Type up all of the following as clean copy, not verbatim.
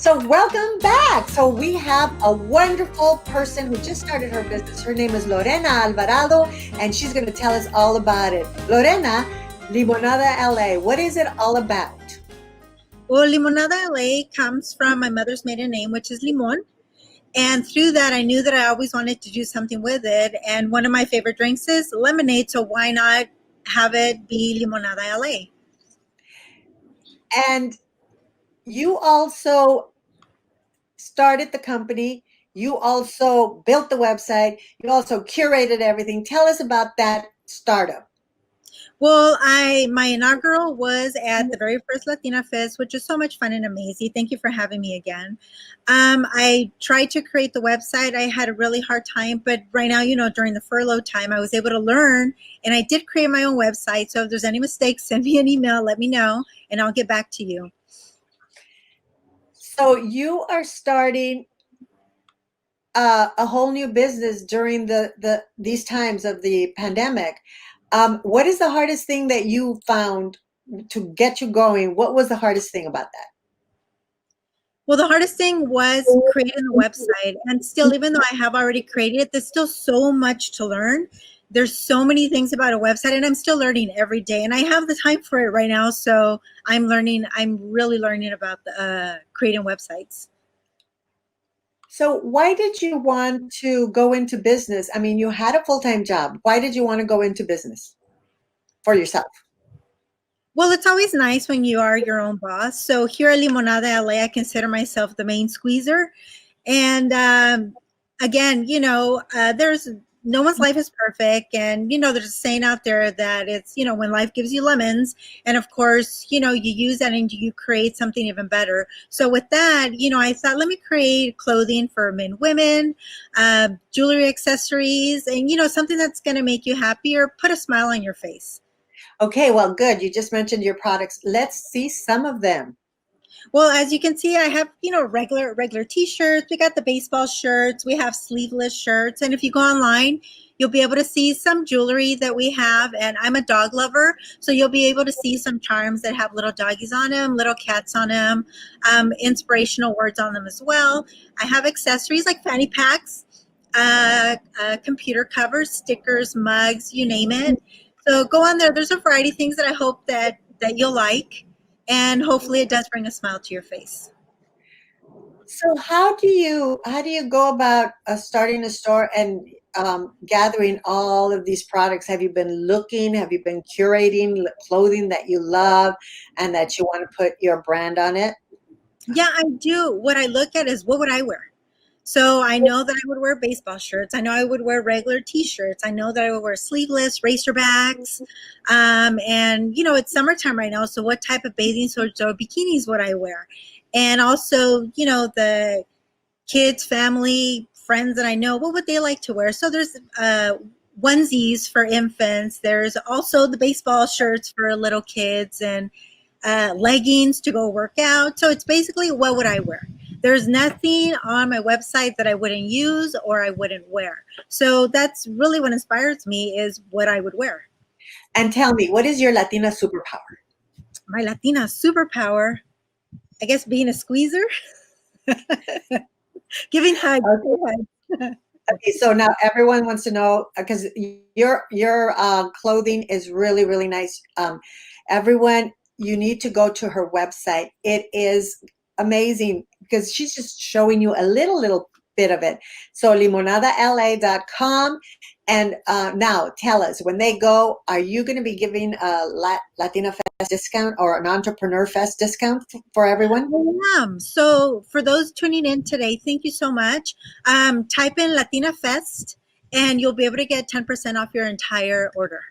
So welcome back. So we have a wonderful person who just started her business. Her name is Lorena Alvarado, and she's going to tell us all about it. Lorena, Limonada LA, what is it all about? Well, Limonada LA comes from my mother's maiden name, which is Limon. And through that, I knew that I always wanted to do something with it. And one of my favorite drinks is lemonade. So why not have it be Limonada LA? And you also started the company. You also built the website. You also curated everything. Tell us about that startup. Well, my inaugural was at the very first LATINAFest, which is so much fun and amazing. Thank you for having me again. I tried to create the website. I had a really hard time, but right now, during the furlough time, I was able to learn, and I did create my own website. So if there's any mistakes, send me an email, let me know, and I'll get back to you. So you are starting a whole new business during these times of the pandemic. What is the hardest thing that you found to get you going? What was the hardest thing about that? Well, the hardest thing was creating the website. And still, even though I have already created it, there's still so much to learn. There's so many things about a website, and I'm still learning every day. And I have the time for it right now. So I'm learning. I'm really learning about creating websites. So why did you want to go into business? I mean, you had a full-time job. Why did you want to go into business for yourself? Well, it's always nice when you are your own boss. So here at Limonada LA, I consider myself the main squeezer. And again, there's no one's life is perfect. And, there's a saying out there that it's, when life gives you lemons. And of course, you use that and you create something even better. So with that, I thought, let me create clothing for men, women, jewelry, accessories, and, something that's going to make you happy or put a smile on your face. Okay, well, good. You just mentioned your products. Let's see some of them. Well, as you can see, I have, regular t-shirts. We got the baseball shirts. We have sleeveless shirts. And if you go online, you'll be able to see some jewelry that we have. And I'm a dog lover, so you'll be able to see some charms that have little doggies on them, little cats on them, inspirational words on them as well. I have accessories like fanny packs, computer covers, stickers, mugs, you name it. So go on there. There's a variety of things that I hope that you'll like, and hopefully it does bring a smile to your face. So how do you go about starting a store and gathering all of these products? Have you been looking? Have you been curating clothing that you love and that you want to put your brand on it? Yeah, I do. What I look at is what would I wear? So I know that I would wear baseball shirts. I know I would wear regular t-shirts. I know that I would wear sleeveless, racerbacks. And, it's summertime right now. So what type of bathing suits or bikinis would I wear? And also, the kids, family, friends that I know, what would they like to wear? So there's onesies for infants. There's also the baseball shirts for little kids, and leggings to go work out. So it's basically, what would I wear? There's nothing on my website that I wouldn't use or I wouldn't wear. So that's really what inspires me, is what I would wear. And tell me, what is your Latina superpower? My Latina superpower, I guess, being a squeezer, giving hugs. Okay. Okay, so now everyone wants to know because your clothing is really, really nice. Everyone, you need to go to her website. It is amazing because she's just showing you a little bit of it. So limonadala.com. And now tell us, when they go, are you going to be giving a Latina Fest discount or an Entrepreneur Fest discount for everyone? I am. So for those tuning in today, thank you so much. Type in Latina Fest and you'll be able to get 10% off your entire order.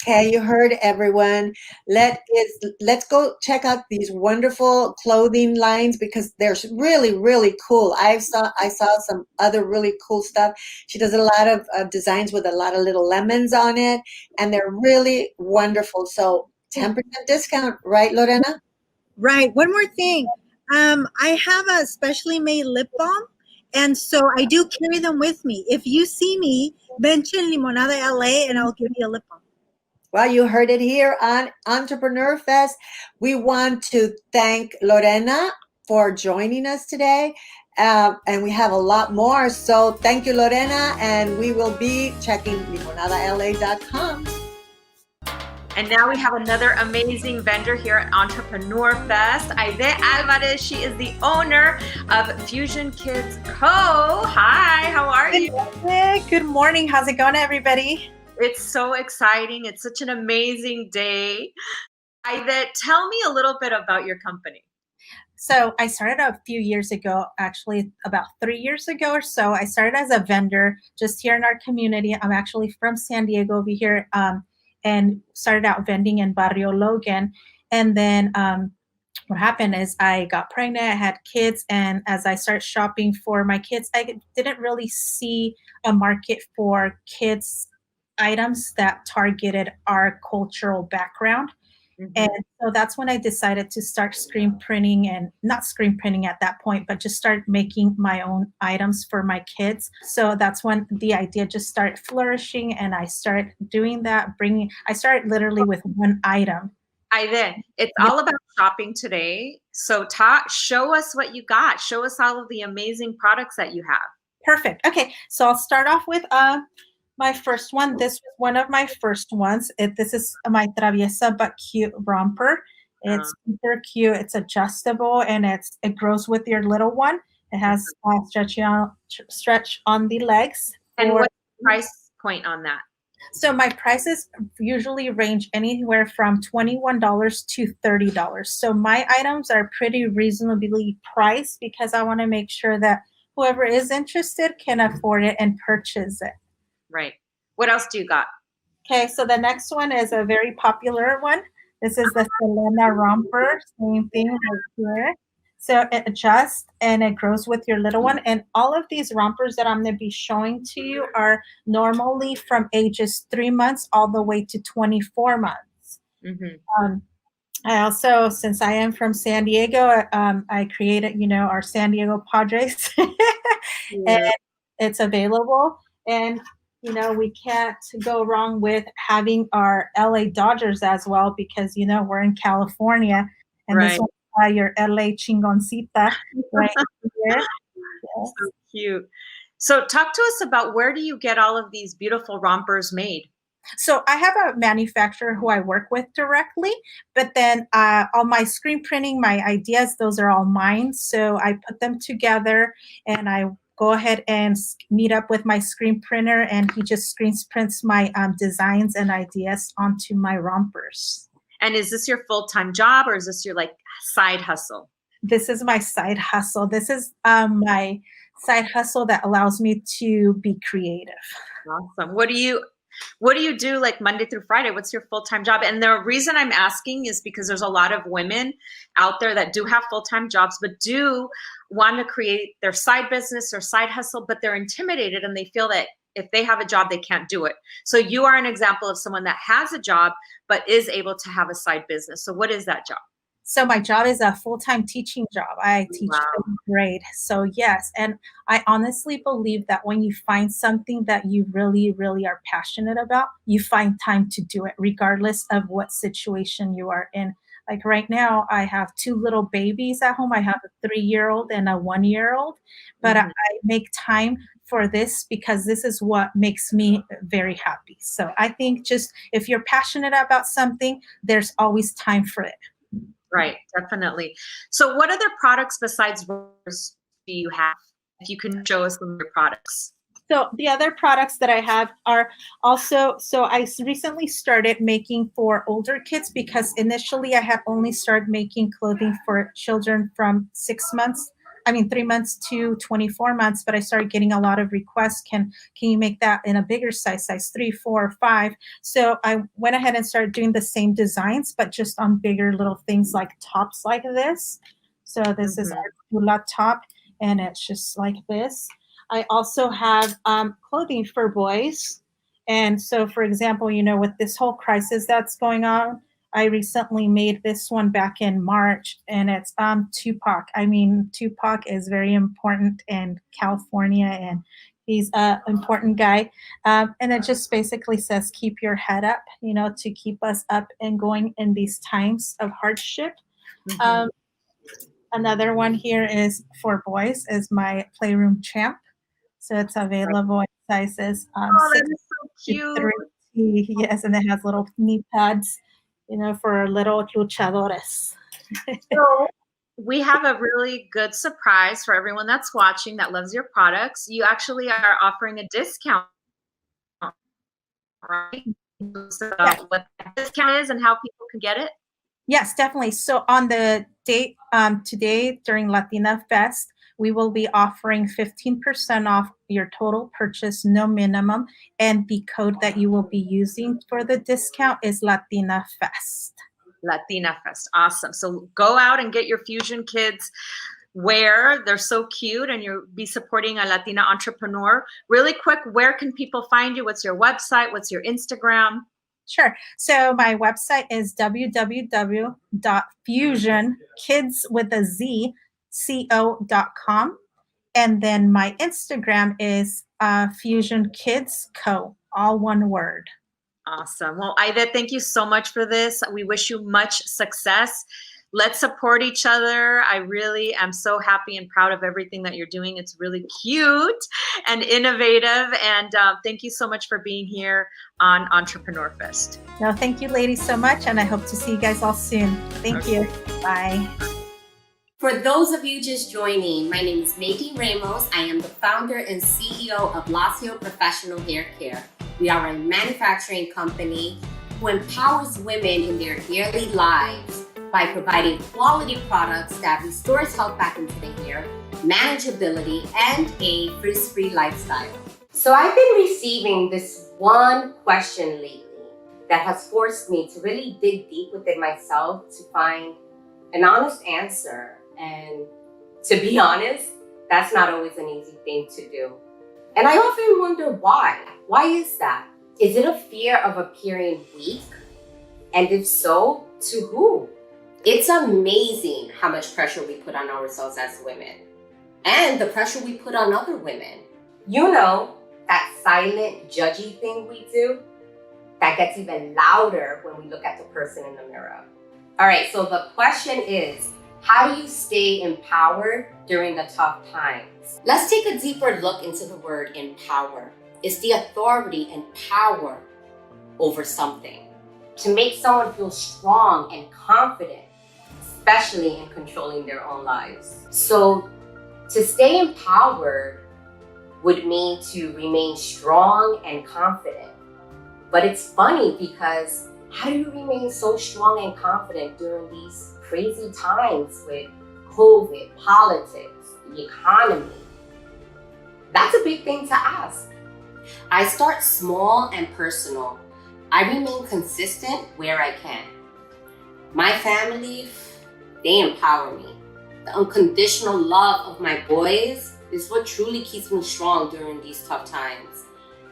Okay, you heard everyone. Let's go check out these wonderful clothing lines because they're really, really cool. I saw some other really cool stuff. She does a lot of designs with a lot of little lemons on it, and they're really wonderful. So 10% discount, right, Lorena? Right. One more thing. I have a specially made lip balm, and so I do carry them with me. If you see me, mention Limonada LA, and I'll give you a lip balm. Well, you heard it here on Entrepreneur Fest. We want to thank Lorena for joining us today. And we have a lot more. So thank you, Lorena. And we will be checking limonadala.com. And now we have another amazing vendor here at Entrepreneur Fest, Aide Alvarez. She is the owner of Fusion Kids Co. Hi, how are you? Good morning. How's it going, everybody? It's so exciting. It's such an amazing day. Aide, tell me a little bit about your company. So I started a few years ago, actually about 3 years ago or so. I started as a vendor just here in our community. I'm actually from San Diego over here, and started out vending in Barrio Logan. And then what happened is I got pregnant, I had kids, and as I started shopping for my kids, I didn't really see a market for kids items that targeted our cultural background. And so that's when I decided to start screen printing, and not screen printing at that point, but just start making my own items for my kids. So that's when the idea just started flourishing, and I started doing that, I started literally with one item. Aide, it's all about shopping today. So show us what you got. Show us all of the amazing products that you have. Perfect. Okay, so I'll start off with my first one. This was one of my first ones. This is my Traviesa but cute romper. It's super cute. It's adjustable, and it grows with your little one. It has stretch on the legs. And what's the price point on that? So my prices usually range anywhere from $21 to $30. So my items are pretty reasonably priced because I want to make sure that whoever is interested can afford it and purchase it. Right. What else do you got? Okay, so the next one is a very popular one. This is the Selena romper. Same thing right here. So it adjusts and it grows with your little one. And all of these rompers that I'm going to be showing to you are normally from ages 3 months all the way to 24 months. I also, since I am from San Diego, I created, our San Diego Padres. And it's available. And we can't go wrong with having our LA Dodgers as well, because, we're in California, and this one's your LA Chingoncita right here. Yes. So cute. So talk to us about, where do you get all of these beautiful rompers made? So I have a manufacturer who I work with directly, but then all my screen printing, my ideas, those are all mine. So I put them together, and I go ahead and meet up with my screen printer, and he just screen prints my designs and ideas onto my rompers. And is this your full-time job, or is this your side hustle? This is my side hustle. This is my side hustle that allows me to be creative. Awesome. What do you do Monday through Friday? What's your full-time job? And the reason I'm asking is because there's a lot of women out there that do have full-time jobs, but do want to create their side business or side hustle, but they're intimidated and they feel that if they have a job, they can't do it. So you are an example of someone that has a job, but is able to have a side business. So what is that job? So my job is a full-time teaching job. I teach third grade. So yes, and I honestly believe that when you find something that you really, really are passionate about, you find time to do it, regardless of what situation you are in. Like right now, I have 2 little babies at home. I have a 3-year-old and a 1-year-old, but I make time for this because this is what makes me very happy. So I think just if you're passionate about something, there's always time for it. Right, definitely. So what other products besides rompers do you have? If you can show us some of your products. So the other products that I have are also, so I recently started making for older kids, because initially I had only started making clothing for children from 3 months to 24 months, but I started getting a lot of requests. Can you make that in a bigger size 3, 4, 5? So I went ahead and started doing the same designs, but just on bigger little things like tops like this. So this is our Tula top, and it's just like this. I also have clothing for boys. And so, for example, with this whole crisis that's going on, I recently made this one back in March, and it's Tupac. I mean, Tupac is very important in California, and he's an important guy. And it just basically says, keep your head up, to keep us up and going in these times of hardship. Another one here is for boys is my Playroom Champ. So it's available in sizes Oh, that 6 is so to cute. 3. Yes, and it has little knee pads, for little luchadores. So we have a really good surprise for everyone that's watching that loves your products. You actually are offering a discount, right? So Yeah. what that discount is and how people can get it? Yes, definitely. So on the date today during LATINAFest, we will be offering 15% off your total purchase, no minimum. And the code that you will be using for the discount is LATINAFest. LATINAFest. Awesome. So go out and get your Fusion Kids wear. They're so cute, and you'll be supporting a Latina entrepreneur. Really quick, where can people find you? What's your website? What's your Instagram? Sure. So my website is www.fusionkidswithaz.co.com. And then my Instagram is Fusion Kids Co. All one word. Awesome. Well, Aida, thank you so much for this. We wish you much success. Let's support each other. I really am so happy and proud of everything that you're doing. It's really cute and innovative. And thank you so much for being here on ENTREPRENEURFest. No, thank you, ladies, so much. And I hope to see you guys all soon. Thank you. Bye. For those of you just joining, my name is Maggie Ramos. I am the founder and CEO of Lacio Professional Hair Care. We are a manufacturing company who empowers women in their daily lives by providing quality products that restores health back into the hair, manageability, and a frizz-free lifestyle. So I've been receiving this one question lately that has forced me to really dig deep within myself to find an honest answer. And to be honest, that's not always an easy thing to do. And I often wonder why. Why is that? Is it a fear of appearing weak? And if so, to who? It's amazing how much pressure we put on ourselves as women and the pressure we put on other women. You know, that silent, judgy thing we do that gets even louder when we look at the person in the mirror. All right, so the question is, how do you stay empowered during the tough times? Let's take a deeper look into the word empower. It's the authority and power over something to make someone feel strong and confident, especially in controlling their own lives. So to stay empowered would mean to remain strong and confident. But it's funny because how do you remain so strong and confident during these crazy times with COVID, politics, the economy? That's a big thing to ask. I start small and personal. I remain consistent where I can. My family, they empower me. The unconditional love of my boys is what truly keeps me strong during these tough times.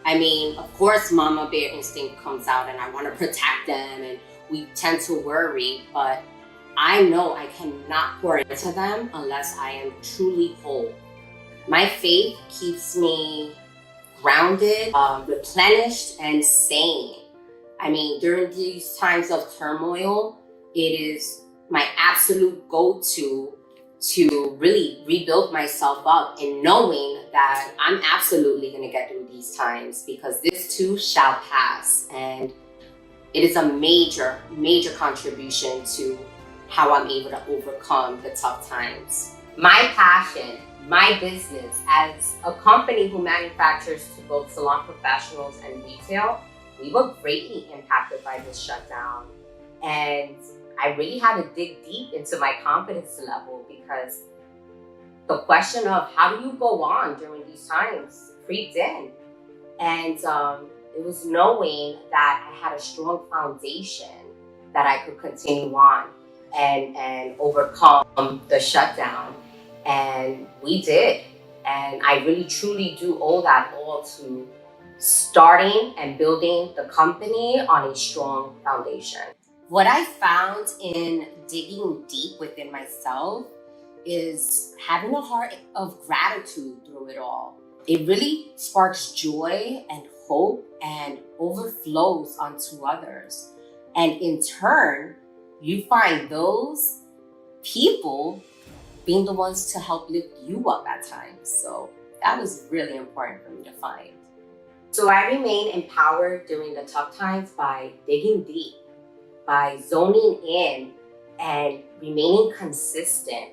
I mean, of course, mama bear instinct comes out and I want to protect them and we tend to worry, but I know I cannot pour into them unless I am truly whole. My faith keeps me grounded, replenished, and sane. I mean, during these times of turmoil, it is my absolute go-to to really rebuild myself up and knowing that I'm absolutely going to get through these times because this too shall pass. And it is a major, major contribution to how I'm able to overcome the tough times. My passion, my business as a company who manufactures to both salon professionals and retail, we were greatly impacted by this shutdown. And I really had to dig deep into my confidence level because the question of how do you go on during these times creeped in. And it was knowing that I had a strong foundation that I could continue on and overcome the shutdown. And we did. And I really truly do owe that all to starting and building the company on a strong foundation. What I found in digging deep within myself is having a heart of gratitude through it all. It really sparks joy and hope and overflows onto others. And in turn, you find those people being the ones to help lift you up at times. So that was really important for me to find. So I remain empowered during the tough times by digging deep, by zoning in and remaining consistent.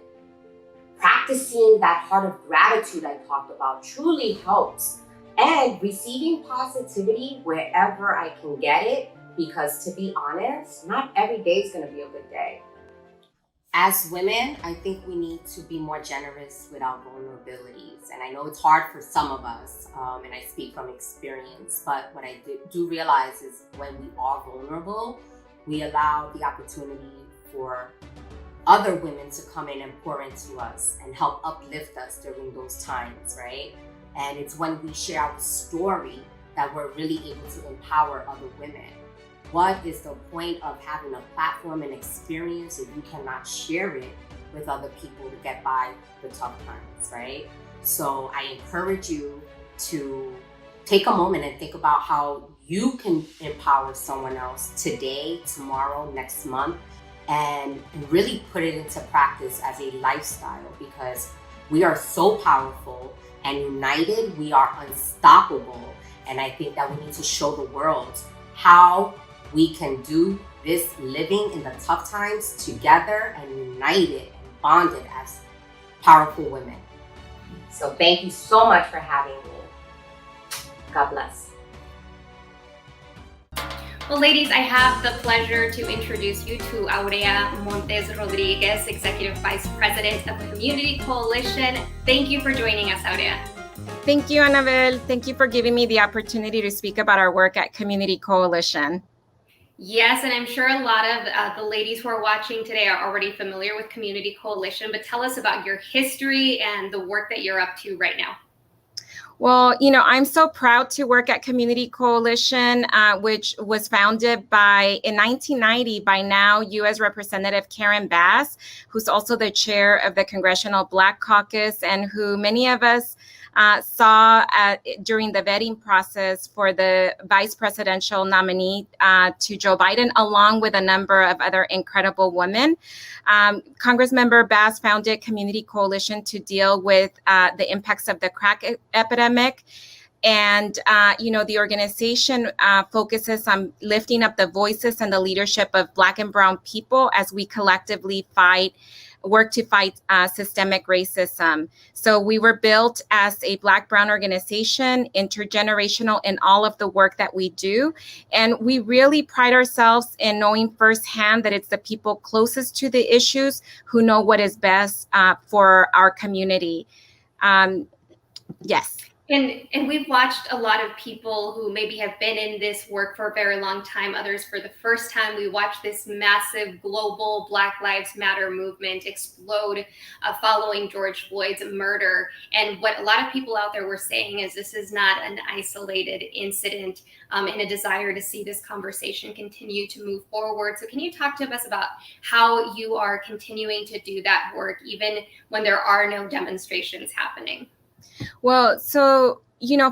Practicing that heart of gratitude I talked about truly helps, and receiving positivity wherever I can get it, because to be honest, not every day is going to be a good day. As women, I think we need to be more generous with our vulnerabilities. And I know it's hard for some of us, and I speak from experience, but what I do realize is when we are vulnerable, we allow the opportunity for other women to come in and pour into us and help uplift us during those times, right? And it's when we share our story that we're really able to empower other women. What is the point of having a platform and experience if you cannot share it with other people to get by the tough times, right? So I encourage you to take a moment and think about how you can empower someone else today, tomorrow, next month, and really put it into practice as a lifestyle, because we are so powerful and united, we are unstoppable. And I think that we need to show the world how we can do this living in the tough times together and united and bonded as powerful women. So thank you so much for having me. God bless. Well, ladies, I have the pleasure to introduce you to Aurea Montes Rodriguez, Executive Vice President of the Community Coalition. Thank you for joining us, Aurea. Thank you, Annabelle. Thank you for giving me the opportunity to speak about our work at Community Coalition. Yes, and I'm sure a lot of the ladies who are watching today are already familiar with Community Coalition, but tell us about your history and the work that you're up to right now. Well, I'm so proud to work at Community Coalition, which was founded in 1990 by now U.S. Representative Karen Bass, who's also the chair of the Congressional Black Caucus, and who many of us saw during the vetting process for the vice presidential nominee to Joe Biden, along with a number of other incredible women. Congressmember Bass founded Community Coalition to deal with the impacts of the crack epidemic. And, the organization focuses on lifting up the voices and the leadership of Black and Brown people as we collectively work to fight systemic racism. So we were built as a Black-Brown organization, intergenerational in all of the work that we do. And we really pride ourselves in knowing firsthand that it's the people closest to the issues who know what is best for our community. Yes. And we've watched a lot of people who maybe have been in this work for a very long time, others for the first time. We watched this massive global Black Lives Matter movement explode following George Floyd's murder. And what a lot of people out there were saying is this is not an isolated incident, and a desire to see this conversation continue to move forward. So can you talk to us about how you are continuing to do that work, even when there are no demonstrations happening? Well, so,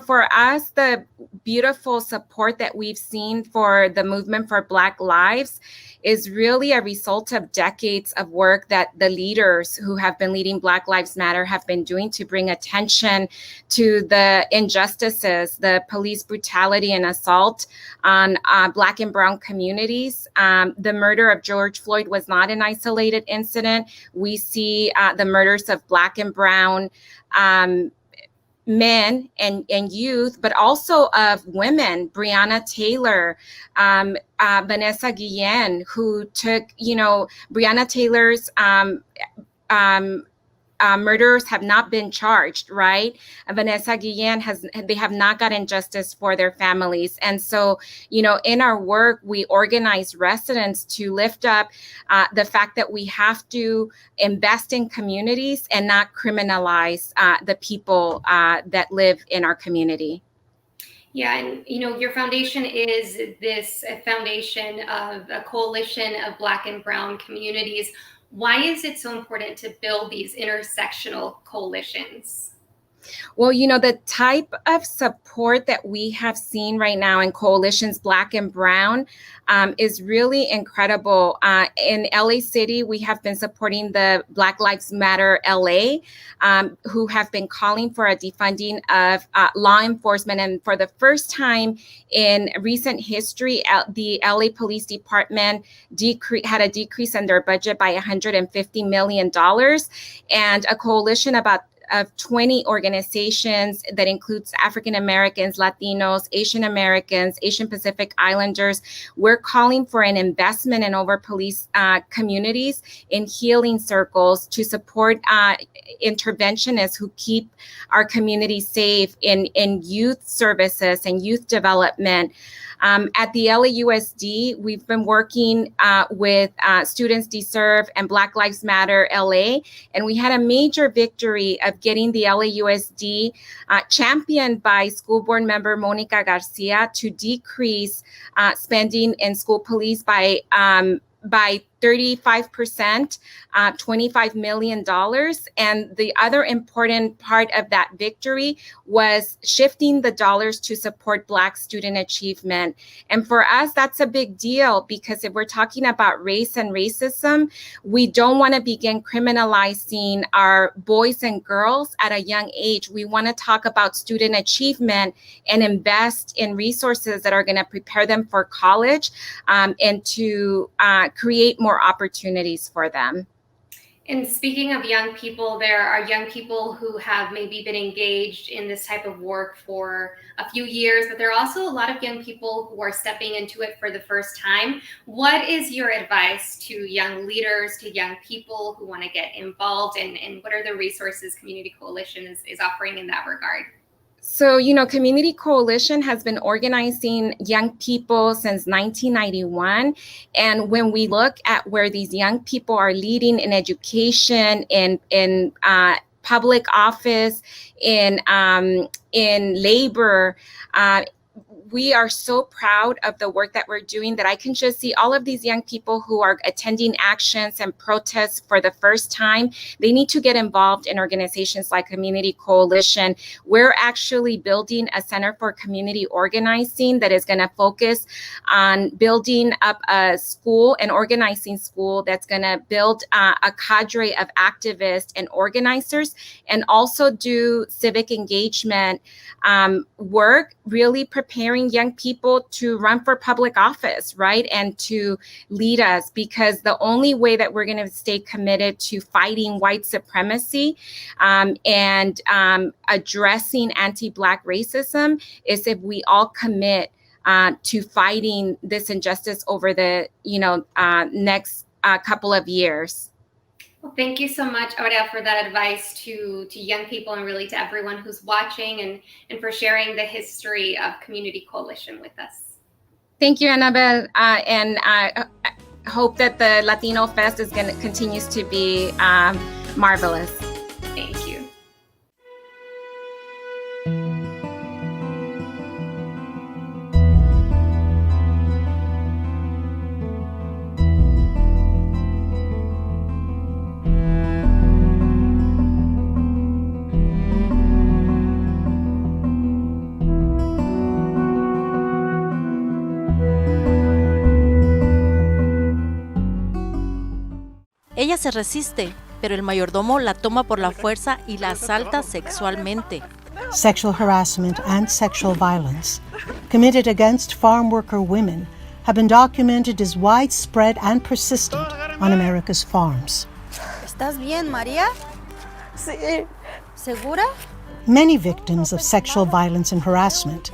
for us, the beautiful support that we've seen for the movement for Black lives is really a result of decades of work that the leaders who have been leading Black Lives Matter have been doing to bring attention to the injustices, the police brutality and assault on Black and Brown communities. The murder of George Floyd was not an isolated incident. We see the murders of Black and Brown men and youth, but also of women, Breonna Taylor, Vanessa Guillen, who took, Breonna Taylor's murderers have not been charged, right? Vanessa Guillen they have not gotten justice for their families. And so, in our work, we organize residents to lift up the fact that we have to invest in communities and not criminalize the people that live in our community. Yeah, and your foundation is this foundation of a coalition of Black and Brown communities. Why is it so important to build these intersectional coalitions? Well, the type of support that we have seen right now in coalitions Black and Brown is really incredible. In LA City, we have been supporting the Black Lives Matter LA, who have been calling for a defunding of law enforcement. And for the first time in recent history, the LA Police Department had a decrease in their budget by $150 million. And a coalition of 20 organizations that includes African Americans, Latinos, Asian Americans, Asian Pacific Islanders. We're calling for an investment in over police communities in healing circles to support interventionists who keep our communities safe in youth services and youth development. At the LAUSD, we've been working with Students Deserve and Black Lives Matter LA, and we had a major victory of getting the LAUSD championed by school board member Monica Garcia to decrease spending in school police by 35%, $25 million. And the other important part of that victory was shifting the dollars to support Black student achievement. And for us, that's a big deal, because if we're talking about race and racism, we don't want to begin criminalizing our boys and girls at a young age. We want to talk about student achievement and invest in resources that are going to prepare them for college and to create more opportunities for them. And speaking of young people, there are young people who have maybe been engaged in this type of work for a few years, but there are also a lot of young people who are stepping into it for the first time. What is your advice to young leaders, to young people who want to get involved, and what are the resources Community Coalition is offering in that regard? So, Community Coalition has been organizing young people since 1991. And when we look at where these young people are leading in education, in public office, in labor, we are so proud of the work that we're doing that I can just see all of these young people who are attending actions and protests for the first time. They need to get involved in organizations like Community Coalition. We're actually building a Center for Community Organizing that is going to focus on building up a school, an organizing school that's going to build a cadre of activists and organizers, and also do civic engagement work, really preparing young people to run for public office, right? And to lead us, because the only way that we're going to stay committed to fighting white supremacy and addressing anti-Black racism is if we all commit to fighting this injustice over the next couple of years. Well, thank you so much, Aurea, for that advice to young people and really to everyone who's watching, and for sharing the history of Community Coalition with us. Thank you, Annabelle. And I hope that the LATINAFest continues to be marvelous. Thank you. Ella se resiste, pero el mayordomo la toma por la fuerza y la asalta sexualmente. Sexual harassment and sexual violence committed against farm worker women have been documented as widespread and persistent on America's farms. ¿Estás bien, María? Sí. ¿Segura? Many victims of sexual violence and harassment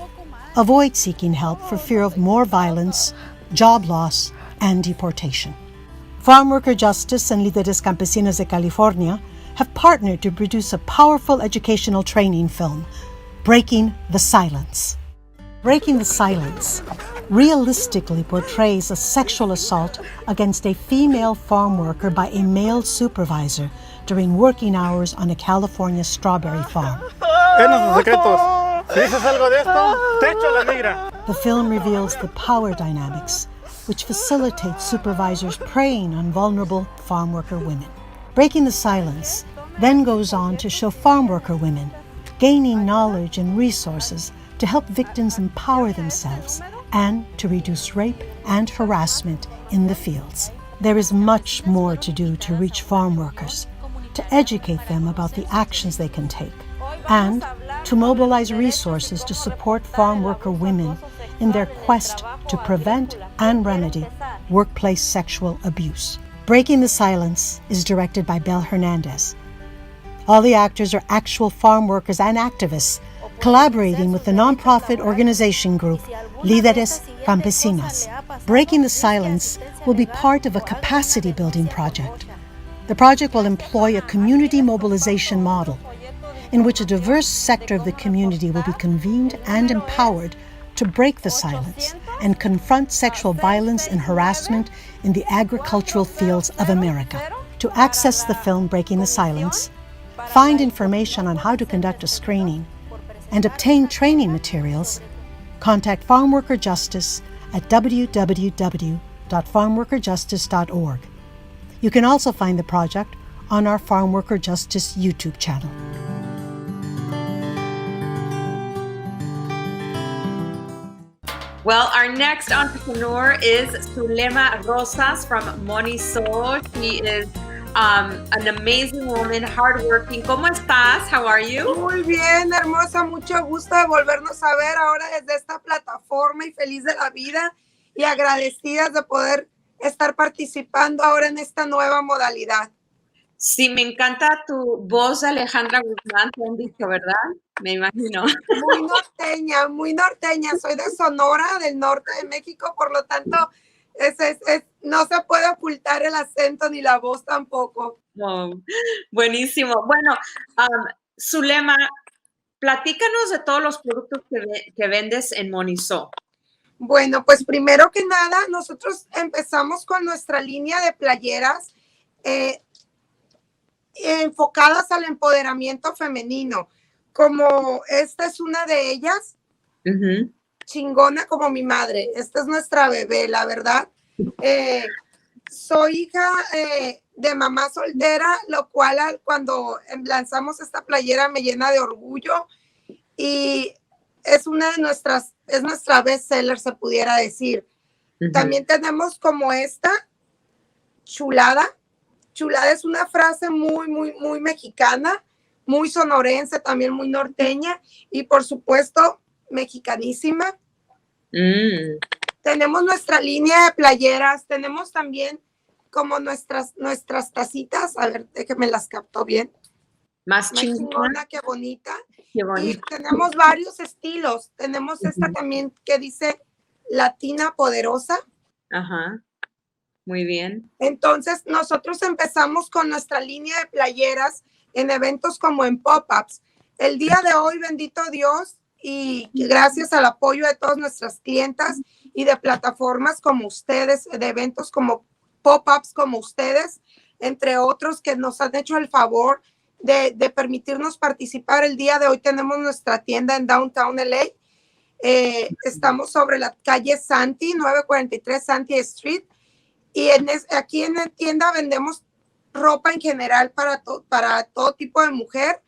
avoid seeking help for fear of more violence, job loss, and deportation. Farm Worker Justice and Líderes Campesinos de California have partnered to produce a powerful educational training film, Breaking the Silence. Breaking the Silence realistically portrays a sexual assault against a female farm worker by a male supervisor during working hours on a California strawberry farm. The film reveals the power dynamics which facilitates supervisors preying on vulnerable farm worker women. Breaking the Silence then goes on to show farm worker women gaining knowledge and resources to help victims empower themselves and to reduce rape and harassment in the fields. There is much more to do to reach farm workers, to educate them about the actions they can take, and to mobilize resources to support farm worker women in their quest to prevent and remedy workplace sexual abuse. Breaking the Silence is directed by Bel Hernandez. All the actors are actual farm workers and activists collaborating with the nonprofit organization group Líderes Campesinas. Breaking the Silence will be part of a capacity building project. The project will employ a community mobilization model in which a diverse sector of the community will be convened and empowered to break the silence and confront sexual violence and harassment in the agricultural fields of America. To access the film Breaking the Silence, find information on how to conduct a screening, and obtain training materials, contact Farm Worker Justice at www.farmworkerjustice.org. You can also find the project on our Farm Worker Justice YouTube channel. Well, our next entrepreneur is Zulema Rosas from Moniso. She is an amazing woman, hardworking. ¿Cómo estás? How are you? Muy bien, hermosa. Mucho gusto de volvernos a ver ahora desde esta plataforma y feliz de la vida y agradecidas de poder estar participando ahora en esta nueva modalidad. Sí, me encanta tu voz, Alejandra Guzmán, te han dicho, ¿verdad? Me imagino. Muy norteña, muy norteña. Soy de Sonora, del norte de México, por lo tanto, no se puede ocultar el acento ni la voz tampoco. Oh, buenísimo. Bueno, Zulema, platícanos de todos los productos que vendes en Moniso. Bueno, pues primero que nada, nosotros empezamos con nuestra línea de playeras enfocadas al empoderamiento femenino. Como esta es una de ellas, chingona como mi madre. Esta es nuestra bebé, la verdad. Soy hija de mamá soltera, lo cual cuando lanzamos esta playera me llena de orgullo y es una de nuestras, es nuestra bestseller, se pudiera decir. También tenemos como esta, chulada. Chulada es una frase muy mexicana, muy sonorense, también muy norteña y por supuesto mexicanísima. Tenemos nuestra línea de playeras, tenemos también como nuestras tacitas, a ver, déjenme las capto bien. Más chingona, qué bonita. Qué bonita. Y tenemos varios estilos, tenemos esta también que dice Latina Poderosa. Ajá. Muy bien. Entonces, nosotros empezamos con nuestra línea de playeras en eventos como en pop-ups. El día de hoy, bendito Dios, y gracias al apoyo de todas nuestras clientas y de plataformas como ustedes, de eventos como pop-ups como ustedes, entre otros que nos han hecho el favor de permitirnos participar. El día de hoy tenemos nuestra tienda en Downtown LA. Estamos sobre la calle Santi, 943 Santi Street. Y aquí en la tienda vendemos ropa en general para todo tipo de mujer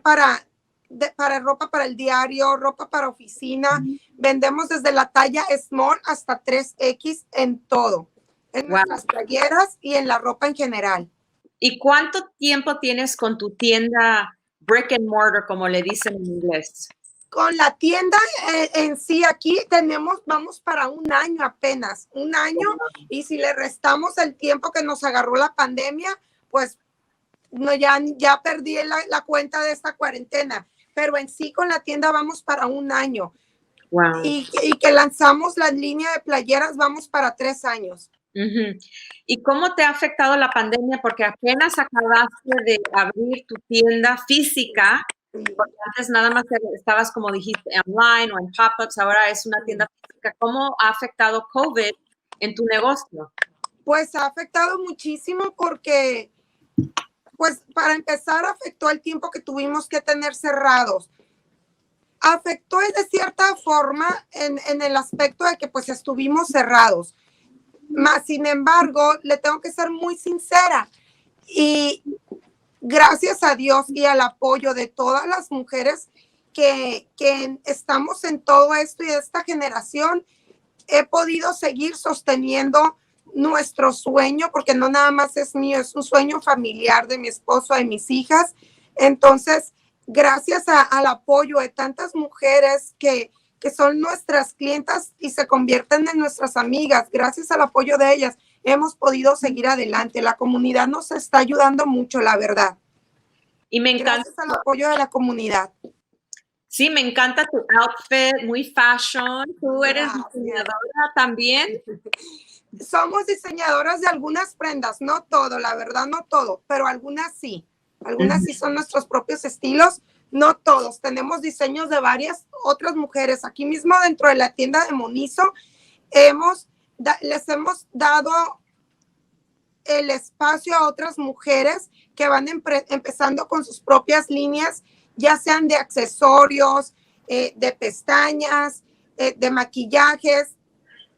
para ropa para el diario, ropa para oficina. Vendemos desde la talla small hasta 3X en todo, en nuestras playeras y en la ropa en general. ¿Y cuánto tiempo tienes con tu tienda brick and mortar, como le dicen en inglés? Con la tienda en sí aquí vamos para un año apenas, un año, y si le restamos el tiempo que nos agarró la pandemia, pues no, ya perdí la cuenta de esta cuarentena, pero en sí con la tienda vamos para un año. Wow. Y que lanzamos la línea de playeras vamos para 3 años. ¿Y cómo te ha afectado la pandemia? Porque apenas acabaste de abrir tu tienda física. Porque antes nada más estabas, como dijiste, online o en pop-ups, ahora es una tienda física. ¿Cómo ha afectado COVID en tu negocio? Pues ha afectado muchísimo porque, pues para empezar, afectó el tiempo que tuvimos que tener cerrados. Afectó de cierta forma en el aspecto de que pues estuvimos cerrados. Más sin embargo, le tengo que ser muy sincera y gracias a Dios y al apoyo de todas las mujeres que estamos en todo esto y de esta generación, he podido seguir sosteniendo nuestro sueño, porque no nada más es mío, es un sueño familiar de mi esposo, de mis hijas. Entonces, gracias al apoyo de tantas mujeres que son nuestras clientas y se convierten en nuestras amigas, gracias al apoyo de ellas, hemos podido seguir adelante. La comunidad nos está ayudando mucho, la verdad. Y me encanta. Gracias al apoyo de la comunidad. Sí, me encanta tu outfit, muy fashion. ¿Tú eres diseñadora también? Somos diseñadoras de algunas prendas, no todo, la verdad, no todo, pero algunas sí. Algunas sí son nuestros propios estilos, no todos. Tenemos diseños de varias otras mujeres. Aquí mismo dentro de la tienda de Monizo les hemos dado el espacio a otras mujeres que van empezando con sus propias líneas, ya sean de accesorios, de pestañas, de maquillajes.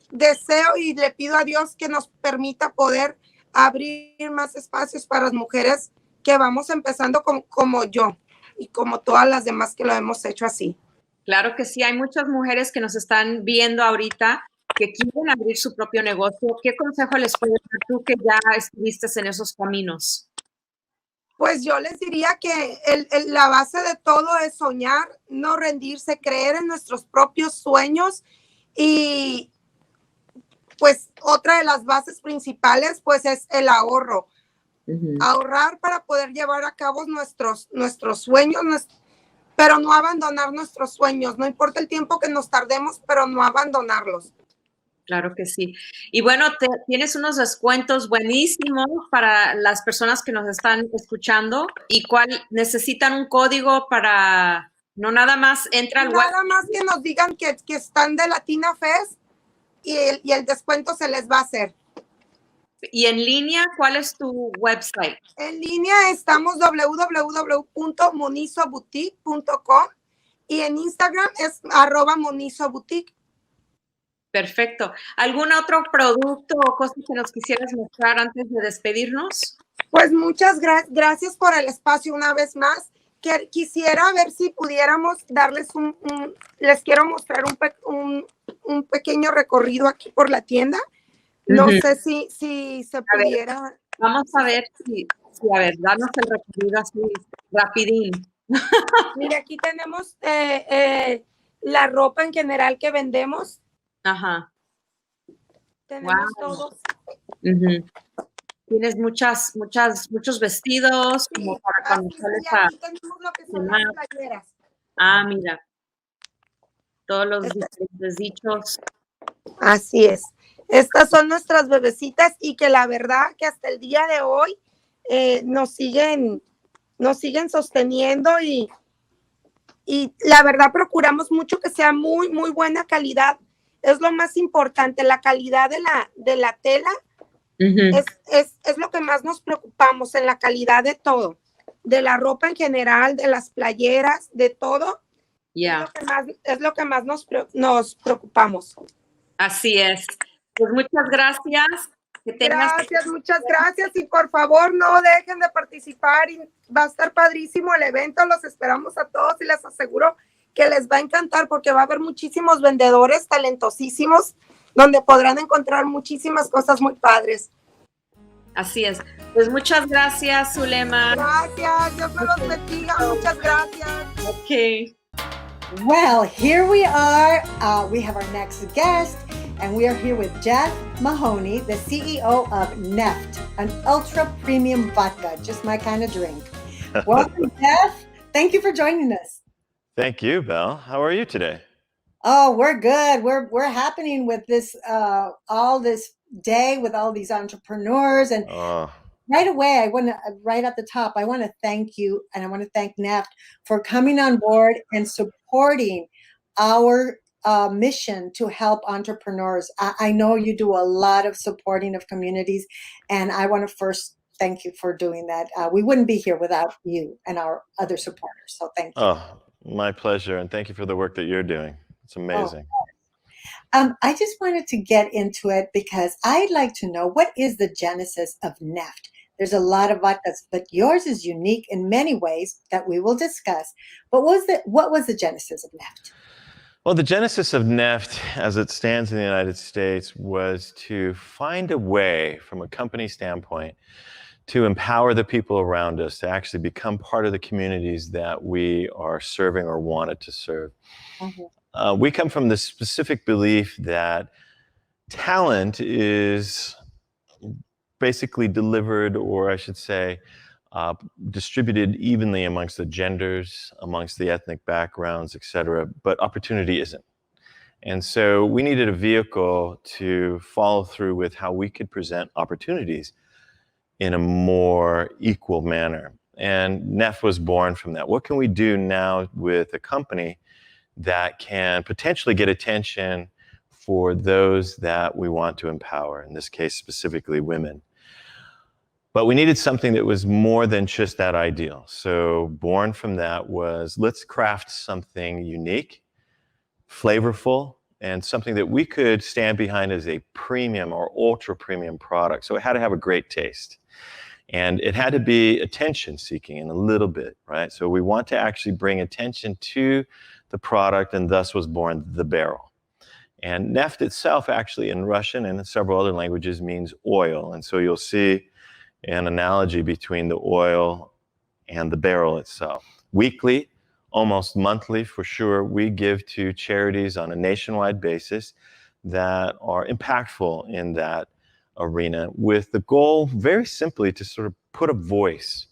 Deseo y le pido a Dios que nos permita poder abrir más espacios para las mujeres que vamos empezando como yo y como todas las demás que lo hemos hecho así. Claro que sí, hay muchas mujeres que nos están viendo ahorita que quieren abrir su propio negocio. ¿Qué consejo les puedes dar tú que ya estuviste en esos caminos? Pues yo les diría que la base de todo es soñar, no rendirse, creer en nuestros propios sueños y pues otra de las bases principales pues es el ahorro. Ahorrar para poder llevar a cabo nuestros sueños, pero no abandonar nuestros sueños. No importa el tiempo que nos tardemos, pero no abandonarlos. Claro que sí. Y bueno, tienes unos descuentos buenísimos para las personas que nos están escuchando. ¿Y cuál necesitan un código para no nada más entra al web? Nada más que nos digan que están de LATINAFest y el descuento se les va a hacer. ¿Y en línea cuál es tu website? En línea estamos www.monizoboutique.com y en Instagram es @monizoboutique. Perfecto. ¿Algún otro producto o cosa que nos quisieras mostrar antes de despedirnos? Pues muchas gracias por el espacio una vez más. Quisiera ver si pudiéramos darles les quiero mostrar un pequeño recorrido aquí por la tienda. No sé si se pudiera. Vamos a ver si, a ver, danos el recorrido así rapidín. Mire, aquí tenemos la ropa en general que vendemos. Ajá. Tenemos todos. Tienes muchos vestidos, sí, como para cuando sales a... Aquí tenemos lo que son las playeras. Ah, mira. Todos los diferentes dichos. Así es. Estas son nuestras bebecitas y que la verdad que hasta el día de hoy nos siguen sosteniendo y la verdad procuramos mucho que sea muy, muy buena calidad. Es lo más importante, la calidad de la tela. Es lo que más nos preocupamos, en la calidad de todo, de la ropa en general, de las playeras, de todo. Es lo que más nos preocupamos. Así es. Pues muchas gracias. Muchas gracias y por favor no dejen de participar y va a estar padrísimo el evento, los esperamos a todos y les aseguro que les va a encantar porque va a haber muchísimos vendedores talentosísimos donde podrán encontrar muchísimas cosas muy padres. Así es. Pues muchas gracias, Zulema. Gracias, Dios me los bendiga, muchas gracias. Okay. Well, here we are. We have our next guest, and we are here with Jeff Mahoney, the CEO of NEFT, an ultra premium vodka, just my kind of drink. Welcome, Jeff. Thank you for joining us. Thank you, Belle. How are you today? Oh, we're good. We're happening with this all this day with all these entrepreneurs, and right away, I want to right at the top, I want to thank you, and I want to thank NEFT for coming on board and supporting our mission to help entrepreneurs. I know you do a lot of supporting of communities, and I want to first thank you for doing that. We wouldn't be here without you and our other supporters. So thank you. Oh, my pleasure, and thank you for the work that you're doing. It's amazing. I just wanted to get into it because I'd like to know, what is the genesis of NEFT, There's a lot of vodkas, but yours is unique in many ways that we will discuss. But what was the genesis of NEFT? Well, the genesis of NEFT, as it stands in the United States, was to find a way, from a company standpoint, to empower the people around us to actually become part of the communities that we are serving or wanted to serve. We come from the specific belief that talent is basically delivered, or I should say, distributed evenly amongst the genders, amongst the ethnic backgrounds, et cetera, but opportunity isn't. And so we needed a vehicle to follow through with how we could present opportunities in a more equal manner. And NEFT was born from that. What can we do now with a company that can potentially get attention for those that we want to empower, in this case specifically women? But we needed something that was more than just that ideal. So born from that was, let's craft something unique, flavorful, and something that we could stand behind as a premium or ultra premium product. So it had to have a great taste. And it had to be attention seeking in a little bit, right? So we want to actually bring attention to the product, and thus was born the barrel. And NEFT itself actually in Russian and in several other languages means oil. And so you'll see an analogy between the oil and the barrel itself. Weekly, almost monthly for sure, we give to charities on a nationwide basis that are impactful in that arena, with the goal very simply to sort of put a voice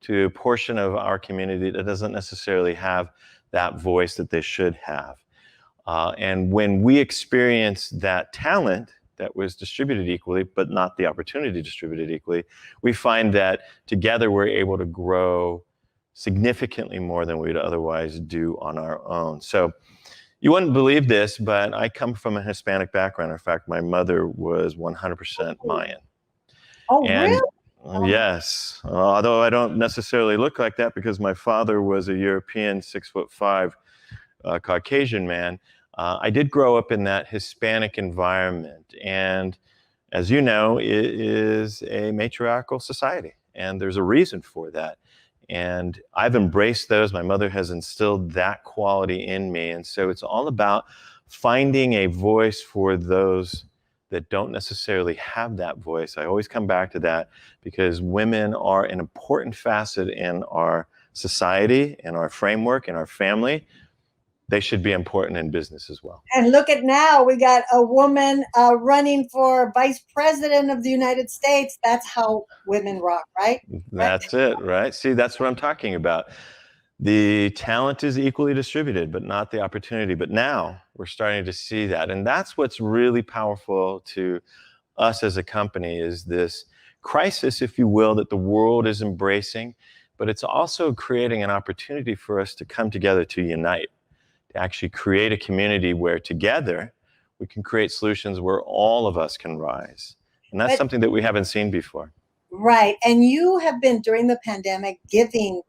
to a portion of our community that doesn't necessarily have that voice that they should have. And when we experience that talent that was distributed equally, but not the opportunity distributed equally, we find that together we're able to grow significantly more than we'd otherwise do on our own. So you wouldn't believe this, but I come from a Hispanic background. In fact, my mother was 100% Mayan. Oh, and, really? Yes, although I don't necessarily look like that because my father was a European 6'5" Caucasian man. I did grow up in that Hispanic environment, and as you know, it is a matriarchal society, and there's a reason for that. And I've embraced those. My mother has instilled that quality in me, and so it's all about finding a voice for those that don't necessarily have that voice. I always come back to that because women are an important facet in our society, in our framework, in our family. They should be important in business as well. And look at now, we got a woman running for vice president of the United States. That's how women rock, right? That's it, right? See, that's what I'm talking about. The talent is equally distributed, but not the opportunity. But now we're starting to see that. And that's what's really powerful to us as a company, is this crisis, if you will, that the world is embracing, but it's also creating an opportunity for us to come together to unite, to actually create a community where together we can create solutions where all of us can rise. And that's something that we haven't seen before. Right. And you have been, during the pandemic, giving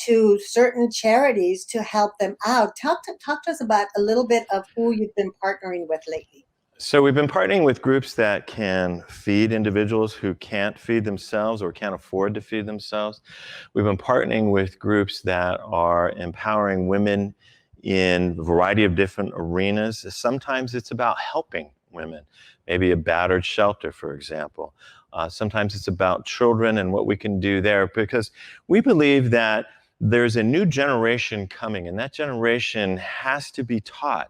to certain charities to help them out. Talk to us about a little bit of who you've been partnering with lately. So we've been partnering with groups that can feed individuals who can't feed themselves or can't afford to feed themselves. We've been partnering with groups that are empowering women in a variety of different arenas. Sometimes it's about helping women, maybe a battered shelter, for example. Sometimes it's about children and what we can do there, because we believe that there's a new generation coming, and that generation has to be taught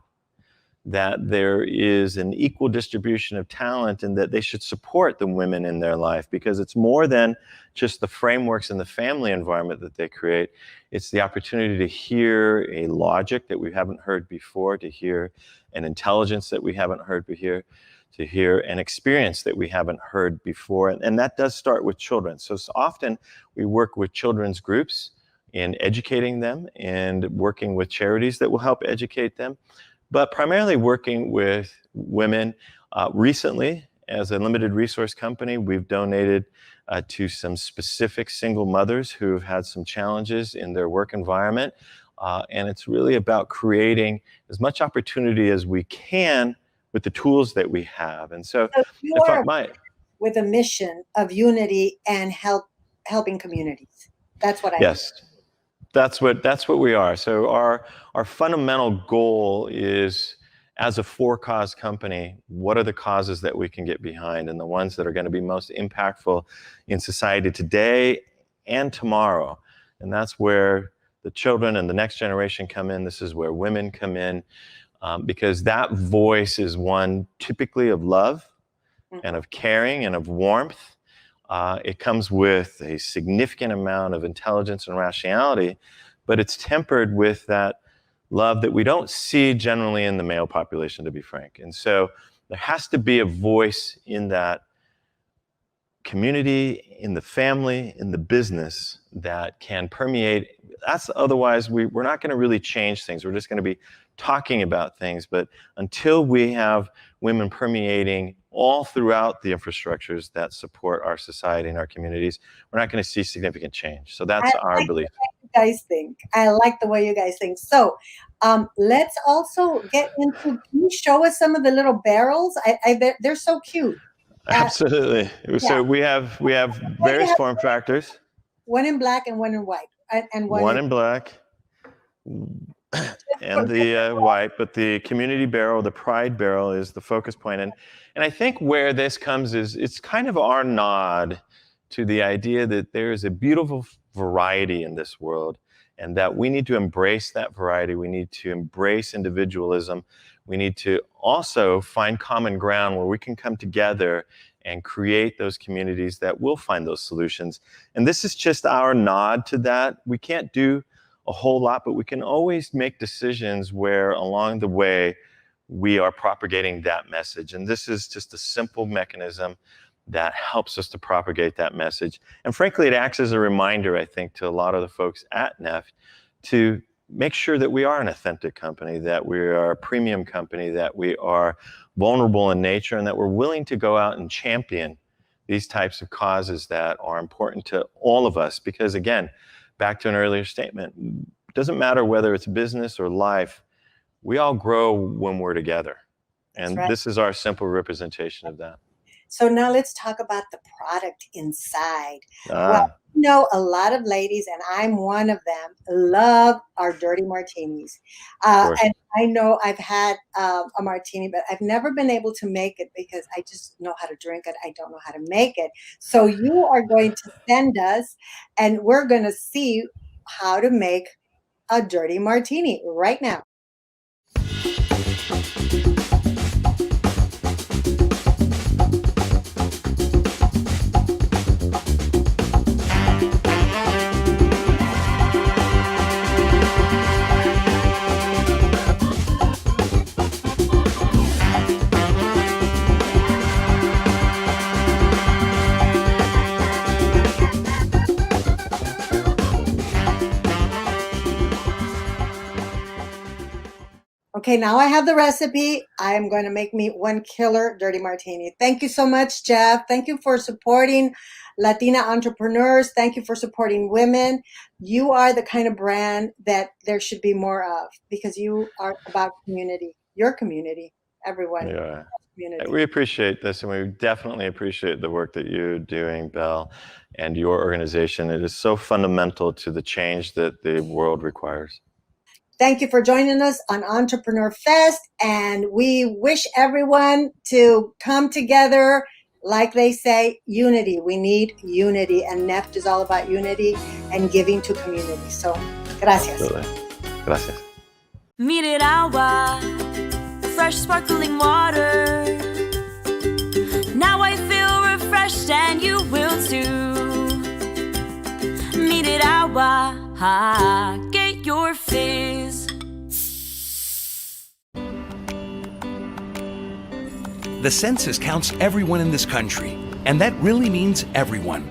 that there is an equal distribution of talent and that they should support the women in their life, because it's more than just the frameworks and the family environment that they create. It's the opportunity to hear a logic that we haven't heard before, to hear an intelligence that we haven't heard before, to hear an experience that we haven't heard before. And that does start with children. So often we work with children's groups in educating them and working with charities that will help educate them, but primarily working with women. Recently, as a limited resource company, we've donated to some specific single mothers who've had some challenges in their work environment. And it's really about creating as much opportunity as we can with the tools that we have. And so you are with a mission of unity and help helping communities. That's what I Yes. That's what we are. So our fundamental goal is, as a for-cause company, what are the causes that we can get behind, and the ones that are going to be most impactful in society today and tomorrow. And that's where the children and the next generation come in. This is where women come in, because that voice is one typically of love and of caring and of warmth. It comes with a significant amount of intelligence and rationality, but it's tempered with that love that we don't see generally in the male population, to be frank. And so there has to be a voice in that community, in the family, in the business that can permeate. Otherwise, we're not going to really change things. We're just going to be talking about things. But until we have women permeating all throughout the infrastructures that support our society and our communities, we're not going to see significant change. So that's our belief. You guys think. I like the way you guys think. So let's also get into, can you show us some of the little barrels? They're so cute. Absolutely. So we have various form factors. One in black and one in white. And one in black and the white, but the community barrel, the pride barrel, is the focus point. And I think where this comes is, it's kind of our nod to the idea that there is a beautiful variety in this world, and that we need to embrace that variety. We need to embrace individualism. We need to also find common ground where we can come together and create those communities that will find those solutions. And this is just our nod to that. We can't do a whole lot, but we can always make decisions where along the way we are propagating that message. And this is just a simple mechanism that helps us to propagate that message. And frankly, it acts as a reminder, I think, to a lot of the folks at NEFT to make sure that we are an authentic company, that we are a premium company, that we are vulnerable in nature, and that we're willing to go out and champion these types of causes that are important to all of us. Because again, back to an earlier statement, it doesn't matter whether it's business or life, we all grow when we're together. And this is our simple representation of that. So now let's talk about the product inside. Well, you know, a lot of ladies, and I'm one of them, love our dirty martinis. And I know I've had a martini, but I've never been able to make it because I just know how to drink it. I don't know how to make it. So you are going to send us, and we're going to see how to make a dirty martini right now. Okay, now I have the recipe. I am going to make me one killer dirty martini. Thank you so much, Jeff. Thank you for supporting Latina entrepreneurs. Thank you for supporting women. You are the kind of brand that there should be more of, because you are about community, your community, everyone. Yeah. Community. We appreciate this, and we definitely appreciate the work that you're doing, Belle, and your organization. It is so fundamental to the change that the world requires. Thank you for joining us on ENTREPRENEURFest, and we wish everyone to come together. Like they say, unity. We need unity, and NEFT is all about unity and giving to community. So, gracias. Absolutely. Gracias. Mire el agua, fresh sparkling water. Now I feel refreshed, and you will too. Mire el agua, get your fizz. The census counts everyone in this country, and that really means everyone.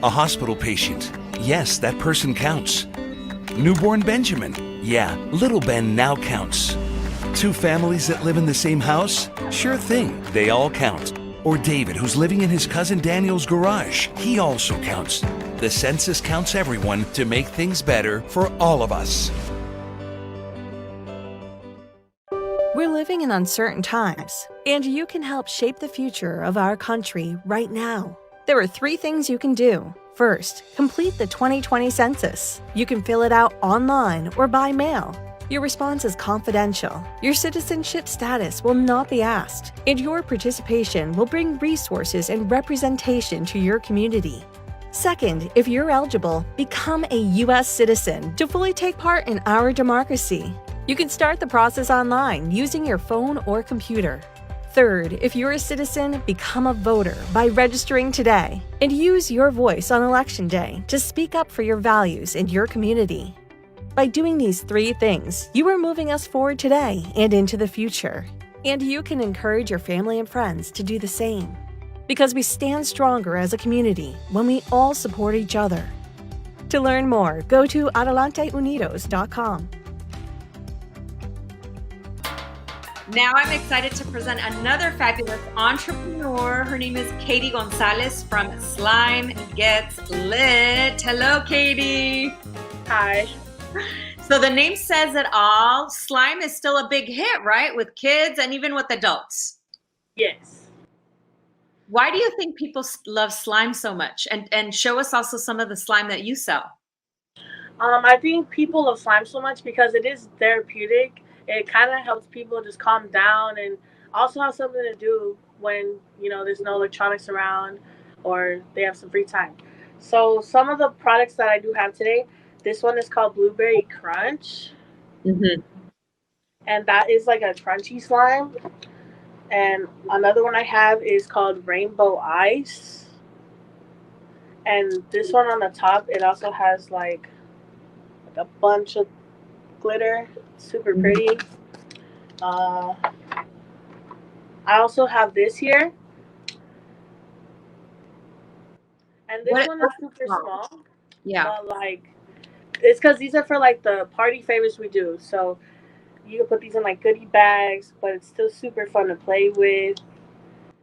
A hospital patient, yes, that person counts. Newborn Benjamin, yeah, little Ben now counts. Two families that live in the same house, sure thing, they all count. Or David, who's living in his cousin Daniel's garage, he also counts. The census counts everyone to make things better for all of us. We're living in uncertain times, and you can help shape the future of our country right now. There are 3 things you can do. First, complete the 2020 census. You can fill it out online or by mail. Your response is confidential. Your citizenship status will not be asked, and your participation will bring resources and representation to your community. Second, if you're eligible, become a U.S. citizen to fully take part in our democracy. You can start the process online using your phone or computer. Third, if you're a citizen, become a voter by registering today and use your voice on Election Day to speak up for your values and your community. By doing these 3 things, you are moving us forward today and into the future. And you can encourage your family and friends to do the same. Because we stand stronger as a community when we all support each other. To learn more, go to adelanteunidos.com. Now I'm excited to present another fabulous entrepreneur. Her name is Katie Gonzalez from Slime Gets Lit. Hello, Katie. Hi. So the name says it all. Slime is still a big hit, right? With kids and even with adults. Yes. Why do you think people love slime so much? And show us also some of the slime that you sell. I think people love slime so much because it is therapeutic. It kind of helps people just calm down and also have something to do when, there's no electronics around or they have some free time. So some of the products that I do have today, this one is called Blueberry Crunch. Mm-hmm. And that is like a crunchy slime. And another one I have is called Rainbow Ice. And this one on the top, it also has like a bunch of glitter. Super pretty. I also have this here. And this one is super small. Yeah. But like, it's because these are for like the party favors we do. So you can put these in like goodie bags, but it's still super fun to play with.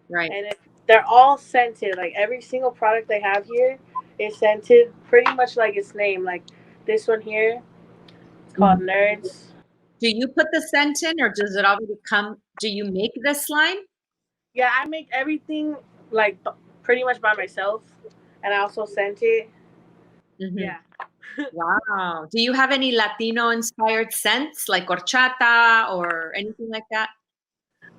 Right. And they're all scented. Like every single product they have here is scented pretty much like its name. Like this one here, it's called Nerds. Do you put the scent in or does it already come? Do you make the slime? Yeah, I make everything like pretty much by myself. And I also scent it. Mm-hmm. Yeah. Wow. Do you have any Latino inspired scents like horchata or anything like that?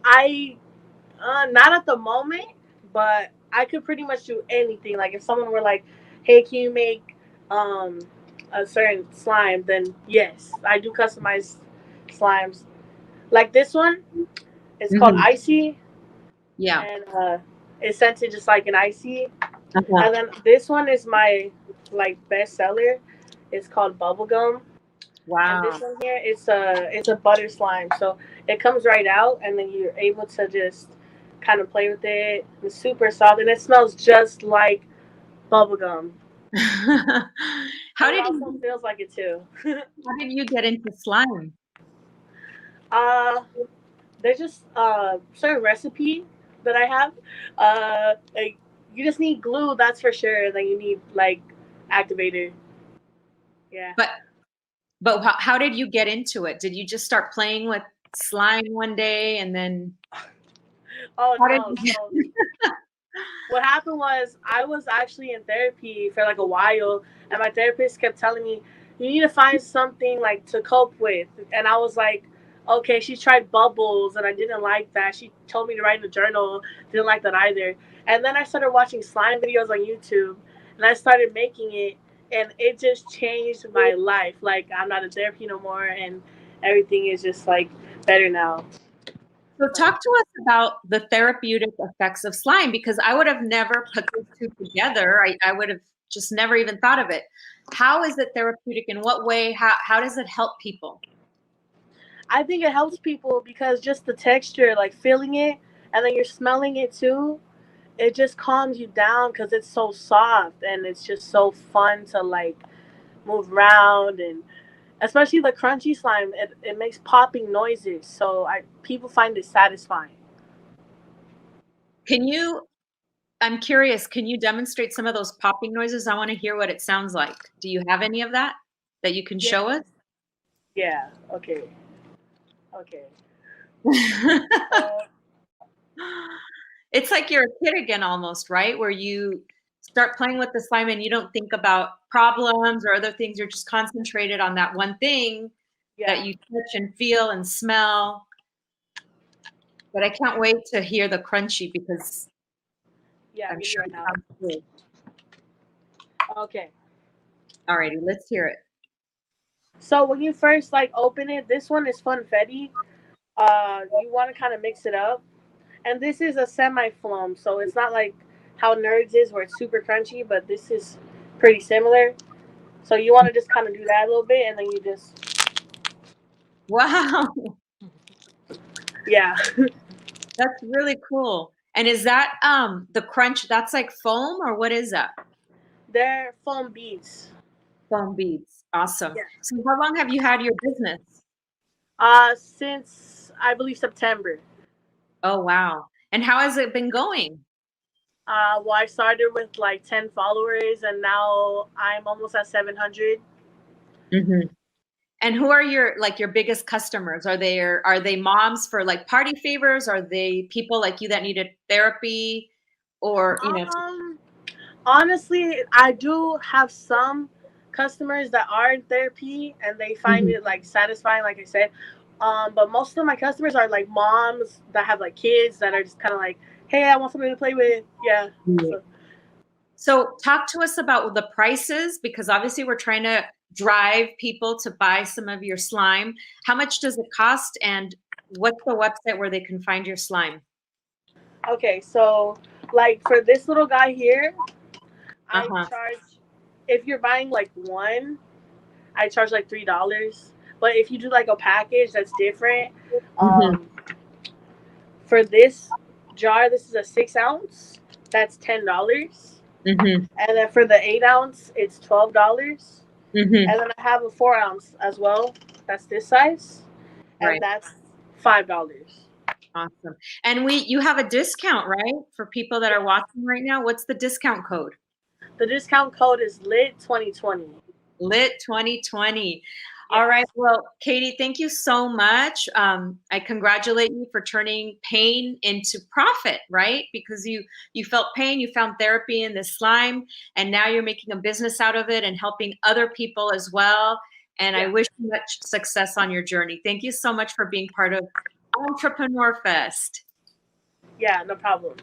Not at the moment, but I could pretty much do anything. Like if someone were like, "Hey, can you make a certain slime?" Then yes, I do customize slimes. Like this one, it's called Icy. Yeah. And it's scented just like an icy. And then this one is my like best seller. It's called Bubblegum. Wow. And this one here, it's a butter slime. So it comes right out, and then you're able to just kind of play with it. It's super soft, and it smells just like bubblegum. How did it also feels like it too. How did you get into slime? There's just certain recipe that I have. Like you just need glue, that's for sure. And then you need like activator. Yeah. But how did you get into it? Did you just start playing with slime one day and then? Oh no! So what happened was I was actually in therapy for like a while, and my therapist kept telling me you need to find something like to cope with, and I was like, okay. She tried bubbles, and I didn't like that. She told me to write in a journal, didn't like that either. And then I started watching slime videos on YouTube, and I started making it, and it just changed my life. Like I'm not in therapy no more, and everything is just like better now. So talk to us about the therapeutic effects of slime, because I would have never put those two together. I would have just never even thought of it. How is it therapeutic? In what way? How does it help people? I think it helps people because just the texture, like feeling it, and then you're smelling it too, it just calms you down because it's so soft and it's just so fun to like move around, and especially the crunchy slime, it makes popping noises. So people find it satisfying. I'm curious, can you demonstrate some of those popping noises? I want to hear what it sounds like. Do you have any of that you can show us? Yeah, okay. It's like you're a kid again almost, right? Where you start playing with the slime and you don't think about problems or other things. You're just concentrated on that one thing that you touch and feel and smell. But I can't wait to hear the crunchy because I'm sure it sounds good. Okay. Alrighty, let's hear it. So when you first like open it, this one is funfetti. You want to kind of mix it up, and this is a semi-foam, so it's not like how Nerds is where it's super crunchy, but this is pretty similar. So you want to just kind of do that a little bit, and then you just wow, yeah. That's really cool. And is that the crunch? That's like foam or what is that? They're foam beads. Foam beads. Awesome. Yeah. So how long have you had your business? Since I believe September. Oh wow. And how has it been going? Well, I started with like 10 followers, and now I'm almost at 700. Mm-hmm. And who are your biggest customers? Are they moms for like party favors? Are they people like you that needed therapy, or Honestly, I do have some customers that are in therapy and they find it like satisfying, like I said. But most of my customers are like moms that have like kids that are just kind of like, hey, I want somebody to play with. Yeah. So talk to us about the prices, because obviously we're trying to drive people to buy some of your slime. How much does it cost, and what's the website where they can find your slime? Okay, so like for this little guy here, I charge, if you're buying like one, I charge like $3. But if you do like a package, that's different. For this jar, this is a 6 ounce. That's $10. And then for the 8 ounce, it's $12. And then I have a 4 ounce as well. That's this size, and that's $5. Awesome. And you have a discount, right, for people that are watching right now? What's the discount code? The discount code is LIT 2020. LIT 2020. All right. Well, Katie, thank you so much. I congratulate you for turning pain into profit, right? Because you felt pain, you found therapy in this slime, and now you're making a business out of it and helping other people as well. And I wish you much success on your journey. Thank you so much for being part of ENTREPRENEURFest. Yeah, no problem.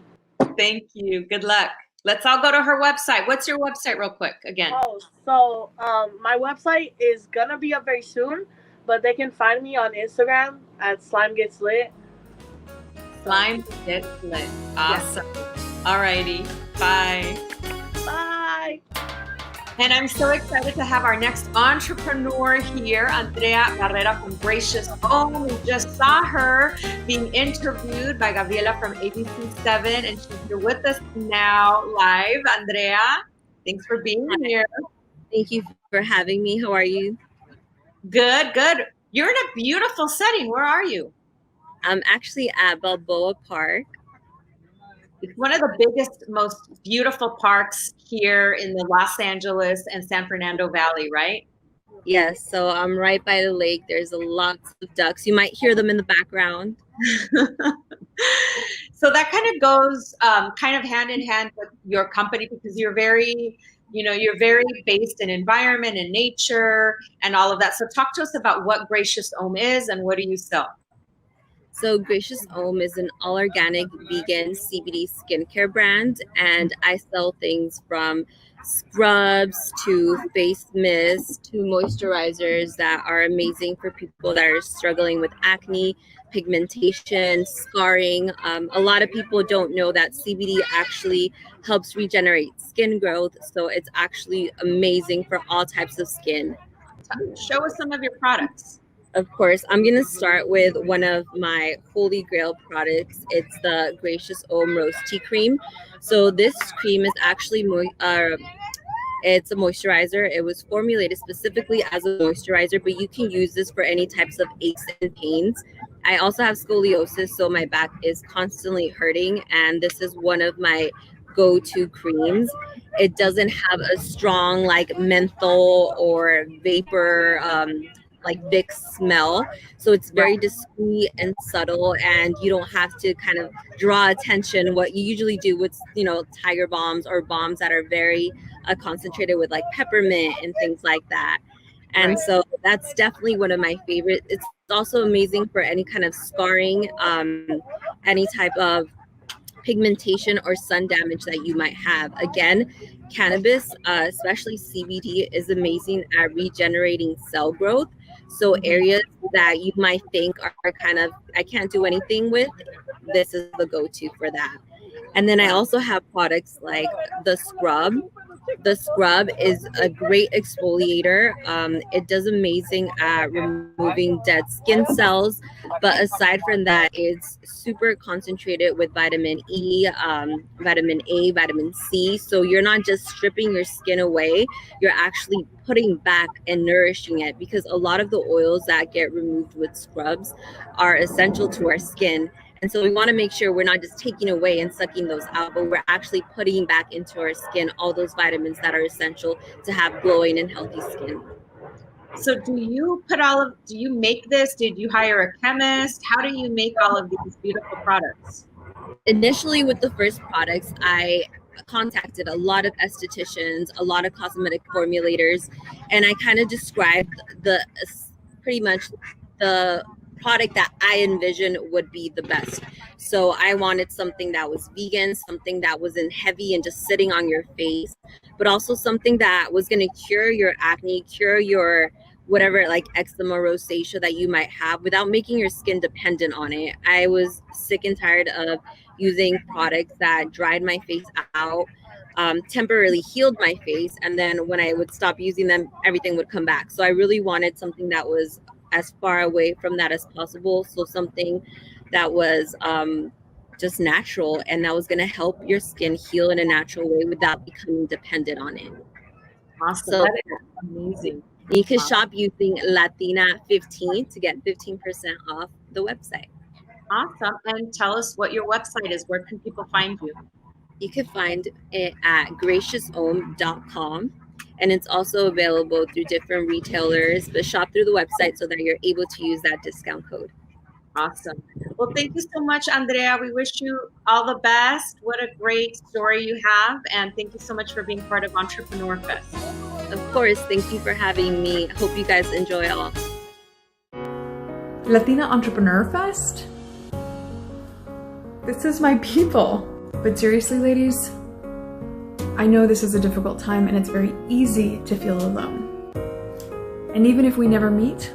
Thank you. Good luck. Let's all go to her website. What's your website real quick again? Oh, so my website is gonna be up very soon, but they can find me on Instagram at Slime Gets Lit. Slime Gets Lit. Awesome. All righty. Bye. Bye. And I'm so excited to have our next entrepreneur here, Andrea Barrera from Gracious Home. We just saw her being interviewed by Gabriela from ABC7, and she's here with us now live. Andrea, thanks for being here. Thank you for having me. How are you? Good, good. You're in a beautiful setting. Where are you? I'm actually at Balboa Park. It's one of the biggest, most beautiful parks here in the Los Angeles and San Fernando Valley, right? Yes, so I'm right by the lake. There's lots of ducks. You might hear them in the background. So that kind of goes kind of hand in hand with your company, because you're very based in environment and nature and all of that. So talk to us about what Gracious Home is and what do you sell? So Gracious Home is an all-organic vegan CBD skincare brand, and I sell things from scrubs to face mists to moisturizers that are amazing for people that are struggling with acne, pigmentation, scarring. A lot of people don't know that CBD actually helps regenerate skin growth, so it's actually amazing for all types of skin. Show us some of your products. Of course, I'm going to start with one of my holy grail products. It's the Gracious Home Rose Tea Cream. So this cream is actually it's a moisturizer. It was formulated specifically as a moisturizer, but you can use this for any types of aches and pains. I also have scoliosis, so my back is constantly hurting, and this is one of my go-to creams. It doesn't have a strong like menthol or vapor like Vicks smell. So it's very discreet and subtle, and you don't have to kind of draw attention. What you usually do with, Tiger bombs or bombs that are very concentrated with like peppermint and things like that. And so that's definitely one of my favorites. It's also amazing for any kind of scarring, any type of pigmentation or sun damage that you might have. Again, cannabis, especially CBD, is amazing at regenerating cell growth. So areas that you might think are kind of, I can't do anything with, this is the go-to for that. And then I also have products like the scrub. The scrub is a great exfoliator. It does amazing at removing dead skin cells. But aside from that, it's super concentrated with vitamin E, vitamin A, vitamin C. So you're not just stripping your skin away, you're actually putting back and nourishing it, because a lot of the oils that get removed with scrubs are essential to our skin. And so we want to make sure we're not just taking away and sucking those out, but we're actually putting back into our skin all those vitamins that are essential to have glowing and healthy skin. So do you make this? Did you hire a chemist? How do you make all of these beautiful products? Initially, with the first products, I contacted a lot of estheticians, a lot of cosmetic formulators, and I kind of described pretty much the product that I envisioned would be the best. So I wanted something that was vegan, something that wasn't heavy and just sitting on your face, but also something that was going to cure your acne, cure your whatever like eczema, rosacea that you might have without making your skin dependent on it. I was sick and tired of using products that dried my face out, temporarily healed my face, and then when I would stop using them, everything would come back. So I really wanted something that was as far away from that as possible. So something that was just natural and that was going to help your skin heal in a natural way without becoming dependent on it. Awesome. So That is amazing. you can shop using Latina15 to get 15% off the website. Awesome. And tell us what your website is. Where can people find you? You can find it at gracioushomme.com. And it's also available through different retailers, but shop through the website so that you're able to use that discount code. Awesome. Well, thank you so much, Andrea. We wish you all the best. What a great story you have. And thank you so much for being part of ENTREPRENEURFest. Of course. Thank you for having me. Hope you guys enjoy all. Latina Entrepreneur Fest? This is my people. But seriously, ladies, I know this is a difficult time and it's very easy to feel alone. And even if we never meet,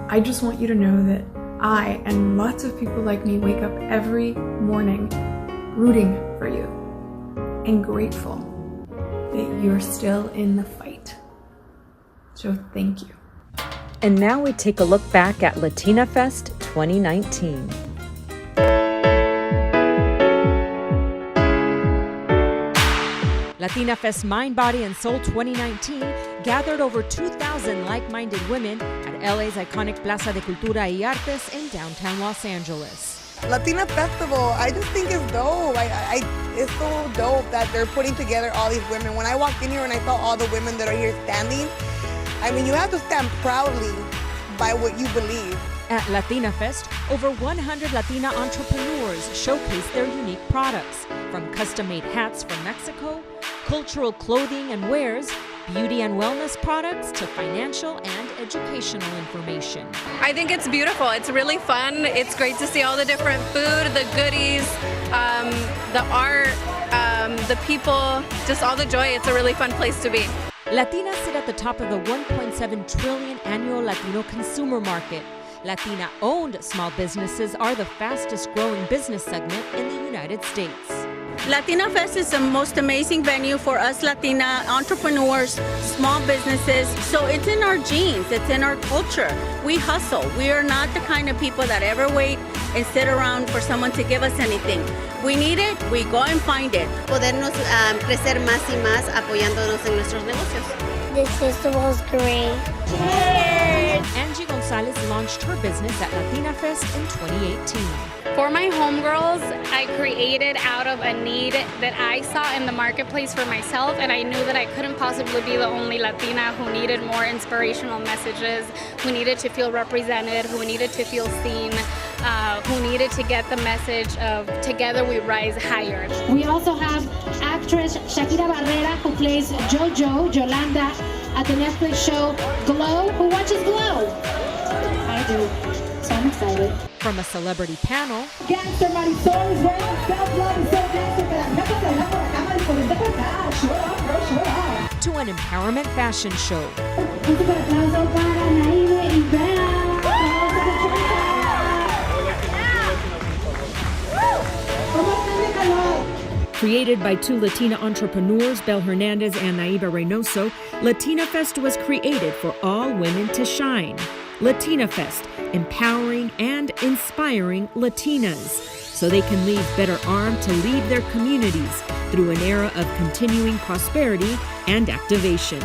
I just want you to know that I and lots of people like me wake up every morning rooting for you and grateful that you're still in the fight. So thank you. And now we take a look back at LATINAFest 2019. LATINAFest Mind, Body, and Soul 2019 gathered over 2,000 like-minded women at LA's iconic Plaza de Cultura y Artes in downtown Los Angeles. Latina Festival, I just think it's dope. It's so dope that they're putting together all these women. When I walked in here and I saw all the women that are here standing, I mean, you have to stand proudly by what you believe. At LATINAFest, over 100 Latina entrepreneurs showcase their unique products, from custom-made hats from Mexico, cultural clothing and wares, beauty and wellness products, to financial and educational information. I think it's beautiful. It's really fun. It's great to see all the different food, the goodies, the art, the people, just all the joy. It's a really fun place to be. Latinas sit at the top of the $1.7 trillion annual Latino consumer market. Latina-owned small businesses are the fastest growing business segment in the United States. LatinaFest is the most amazing venue for us Latina entrepreneurs, small businesses. So it's in our genes, it's in our culture. We hustle. We are not the kind of people that ever wait and sit around for someone to give us anything. We need it, we go and find it. Podernos crecer más y más apoyándonos en nuestros negocios. This festival is great. Angie Gonzalez Gonzalez launched her business at LATINAFest in 2018. For my homegirls, I created out of a need that I saw in the marketplace for myself, and I knew that I couldn't possibly be the only Latina who needed more inspirational messages, who needed to feel represented, who needed to feel seen, who needed to get the message of together we rise higher. We also have actress Shakira Barrera, who plays Yolanda, at the Netflix show Glow. Who watches Glow? I do, so I'm excited. From a celebrity panel Gangster Marisol is wearing self-love is so gangster que la jefa se la por acá, Marisol, vente por acá. Show up, girl, show up. to an empowerment fashion show. Un super aplauso para Naide y Bea. Created by two Latina entrepreneurs, Bel Hernandez and Naiba Reynoso, LatinaFest was created for all women to shine. LatinaFest, empowering and inspiring Latinas so they can leave better armed to lead their communities through an era of continuing prosperity and activation.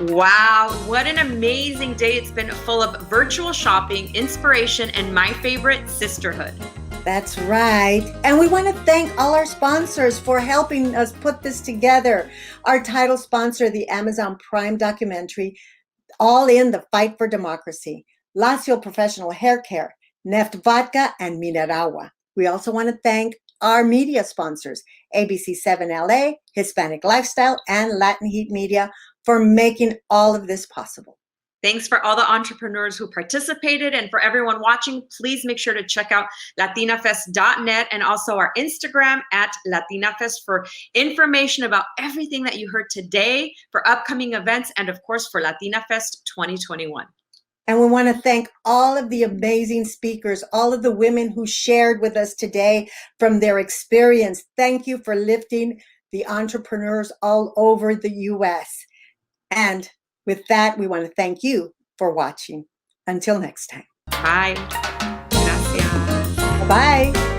Wow, what an amazing day it's been, full of virtual shopping, inspiration, and my favorite, sisterhood. That's right. And we want to thank all our sponsors for helping us put this together. Our title sponsor, the Amazon Prime documentary, All in the Fight for Democracy, Lacio Professional Hair Care, Neft Vodka, and Mineragua. We also want to thank our media sponsors, ABC7LA, Hispanic Lifestyle, and Latin Heat Media, for making all of this possible. Thanks for all the entrepreneurs who participated, and for everyone watching, please make sure to check out latinafest.net and also our Instagram at LatinaFest for information about everything that you heard today, for upcoming events, and of course for LatinaFest 2021. And we want to thank all of the amazing speakers, all of the women who shared with us today from their experience. Thank you for lifting the entrepreneurs all over the U.S. And with that, we want to thank you for watching. Until next time. Bye. Gracias. Bye.